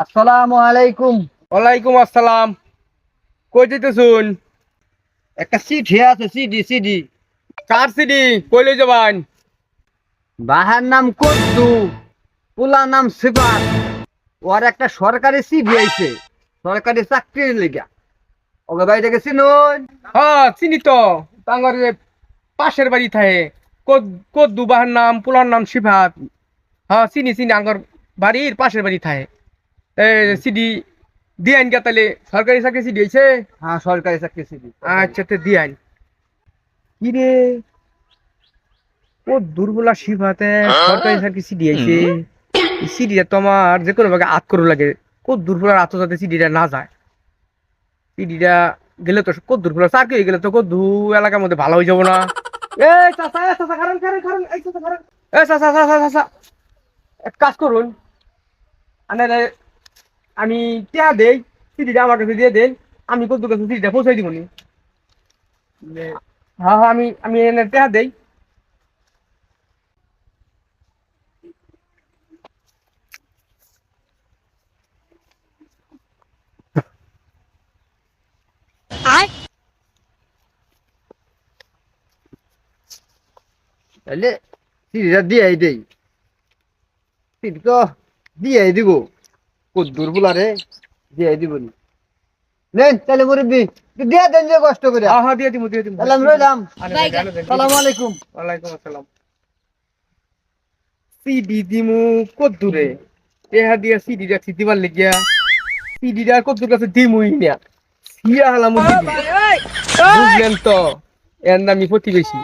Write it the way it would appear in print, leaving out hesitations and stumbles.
আসসালামু আলাইকুম। ওয়ালাইকুম আসসালাম। কই যেতেছুন? একটা চিঠি আছে, সিডি সিডি। কার সিডি? কইলে যাবান? বাহার নাম কদ্দু, পুলা নাম সিফাত। ওর একটা সরকারি সিডি আইছে, সরকারি চাকরির লিগা। ওকে বাড়িটাকে চিনুন? হ্যাঁ চিনি তো। টাঙ্গার পাশের বাড়ি থাকে। কদ দুবাহার নাম পুলার নাম সিফাত। হ্যাঁ চিনি চিনি, আঙ্গর বাড়ির পাশের বাড়ি থাকে। সিডি দিয়ে আইন গা তাহলে। সরকারি চাকরি সিডি হয়েছে। হ্যাঁ, সরকারি চাকরি সিডি। আচ্ছা তো দিয়ে আইন। কি রে, ও দুর্বলা সিফাতে সরকারি চাকরি সিডি আইছে। সিডিটা তো আমার যে কোনো ভাবে আত করু লাগে। কত দুর্বলার আত যাতে সিডিটা না যায়। সিডিটা গেলে তো কত দুর্বলার চাকরি হয়ে গেলে তো কত এলাকার মধ্যে ভালো হয়ে যাবো না। এই চাচা, এই চাচা, খারান খারান খারান, এই চাচা খারান। এই চাচা চাচা চাচা, এক কাজ করুন। আনে আমি টিয়া দেই, সিডিটা আমার কাছে দিয়ে দেন। আমি কত কাছে সিডিটা পৌঁছাই দিব নি। হ্যাঁ হ্যাঁ, আমি আমি এনে টিয়া দেই। তাহলে সিডিটা দিয়ে দেই। সিডি তো দিয়ে দিব, কদ্দুর বুলারে দিয়ে দিব নি। নেন তাহলে মুরব্বি, দিয়ে দেন যে কষ্ট করে। হ্যাঁ হ্যাঁ, দিয়ে দিব দিয়ে দিব। তাহলে আমি রইলাম। আনে দেন, আনে দেন। সালাম আলাইকুম। ওয়ালাইকুম আসসালাম। সিডি দিমু কত দূরে? টেহা দিয়া সিডি রাখছি দিবার লেগিয়া। সিডিটা কত দূর কাছে দিমুই না। সিয়া হালামু দিদি। বুঝলেন তো? এর নামই প্রতিবেশী।